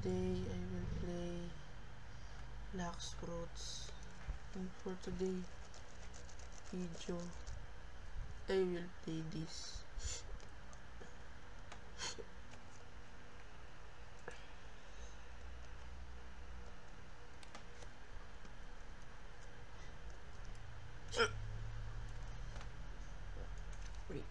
today I will play Lax Fruits, and for today video I will play this. Wait.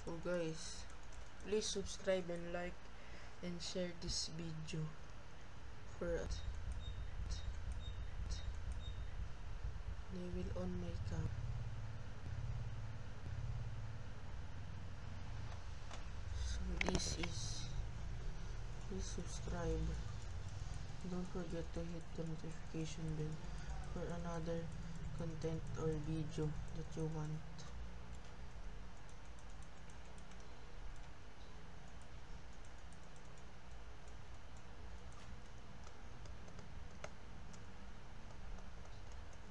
So guys, please subscribe and like and share this video for they will on my cam. So please subscribe. Don't forget to hit the notification bell for another content or video that you want.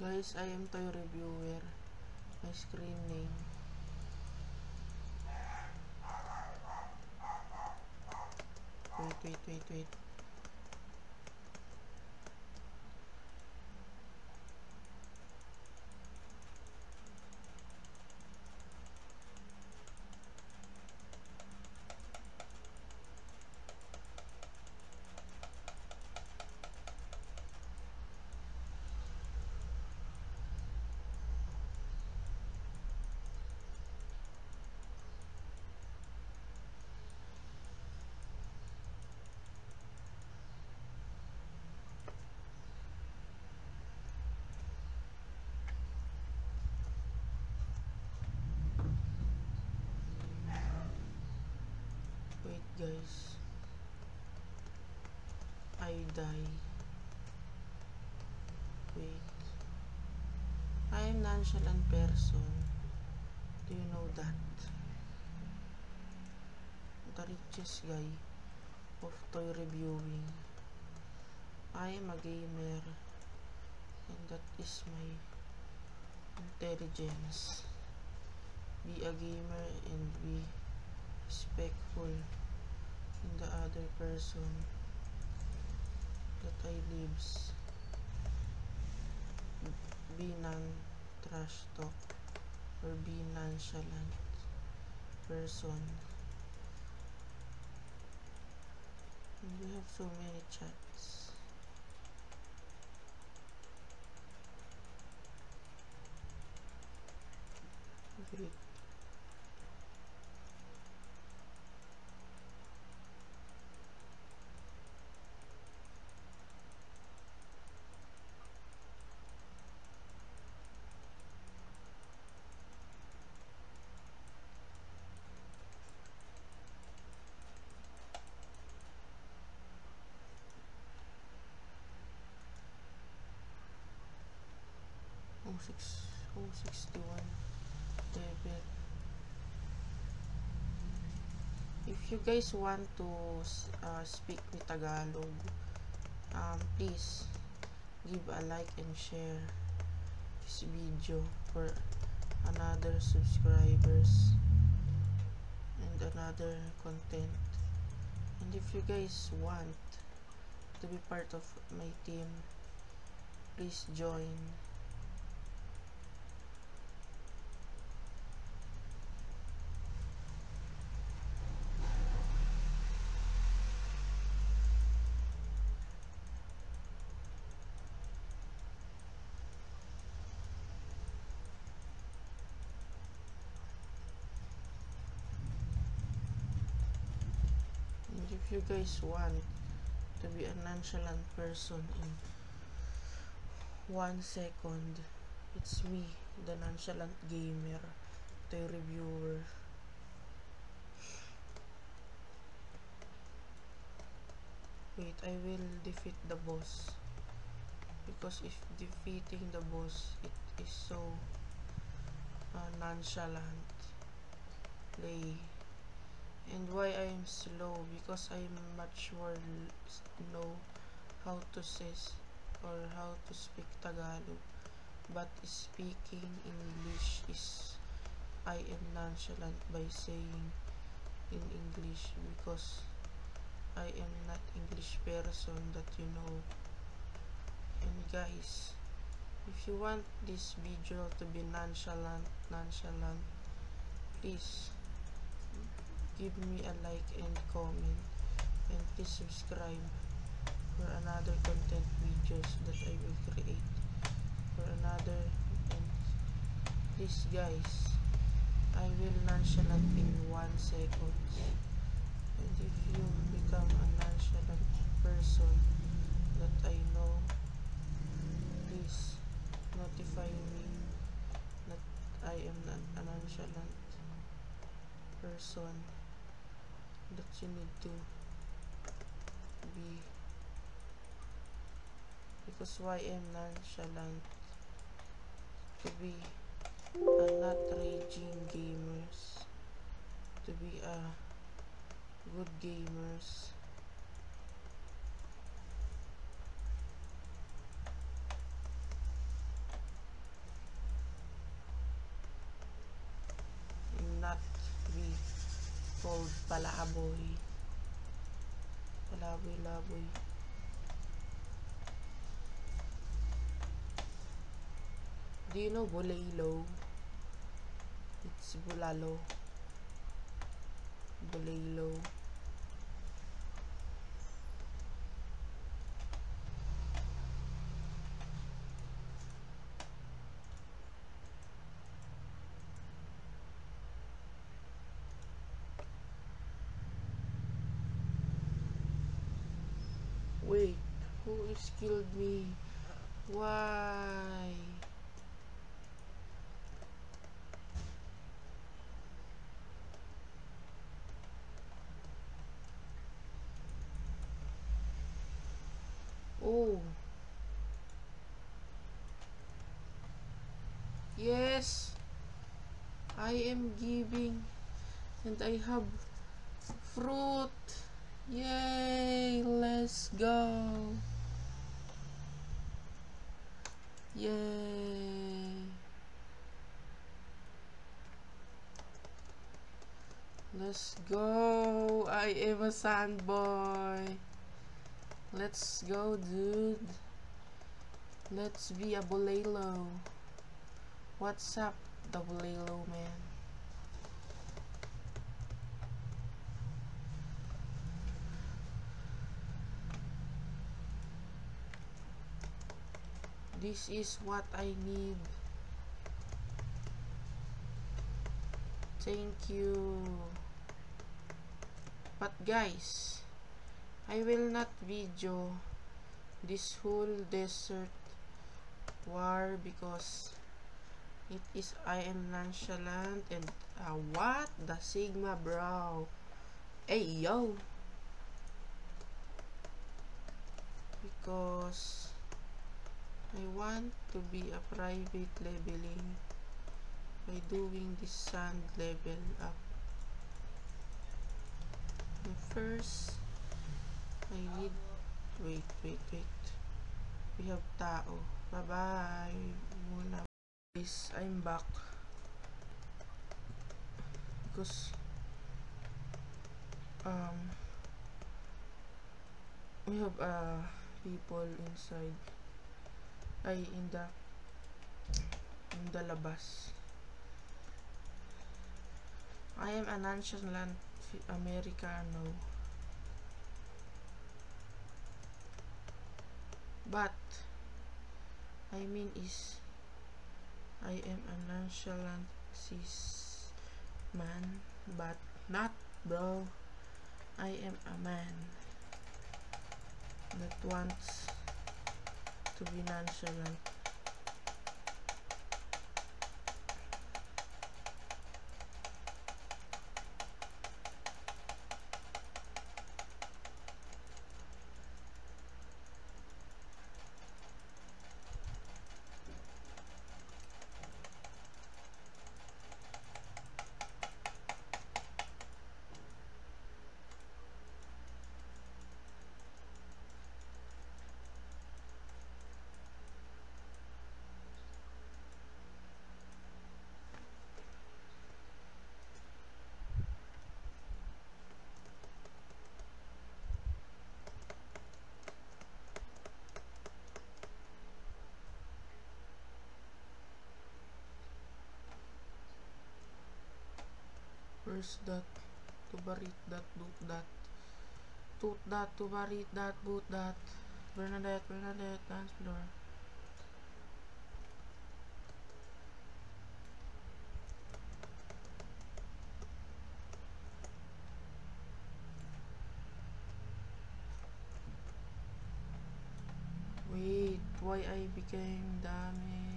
Guys, I am toy reviewer. My screen name. Wait. Wait guys. I die. Wait. I am nonchalant person. Do you know that? The richest guy of toy reviewing. I am a gamer, and that is my intelligence. Be a gamer and be respectful in the other person that I lives. Be non-trash talk or be nonchalant person. And we have so many chats. Great. Oh, 61 level. If you guys want to speak with Tagalog, please give a like and share this video for another subscribers and another content. And if you guys want to be part of my team, please join. If you guys want to be a nonchalant person in 1 second. It's me, the nonchalant gamer, the reviewer. Wait, I will defeat the boss. Because if defeating the boss, it is so nonchalant play. And why I am slow? Because I much more know how to say or how to speak Tagalog. But speaking English is I am nonchalant by saying in English because I am not English person that you know. And guys, if you want this video to be nonchalant, please give me a like and comment, and please subscribe for another content videos that I will create for another. And please guys, I will nonchalant in 1 second. And if you become a nonchalant person that I know, please notify me that I am not a nonchalant person that you need to be. Because why am nonchalant? To be a not raging gamers, to be a good gamers. And not be called palaboy. Palaboy. Do you know Bulalo? It's Bulalo. Bulalo. Wait, who is killed me? Why? Oh. Yes. I am giving. And I have fruit. Yay. Let's go. Yay. Let's go. I am a sand boy. Let's go, dude. Let's be a Bulalo. What's up, the Bulalo man? This is what I need. Thank you. But guys, I will not video this whole desert war because it is I am nonchalant and what the Sigma bro. Hey yo. Because I want to be a private leveling by doing this sand level up. And first, I need wait. We have tao. Bye-bye muna. Guys, I'm back. Because we have people inside. Ay, in the labas. I am a nonchalant Americano. But I mean is I am a nonchalant cis man, but not bro. I am a man that wants to be nonchalant. Where's that? Tubarit that, doot that. Toot that, tubarit that, boot that. Bernadette, dance floor. Wait, why I became damaged?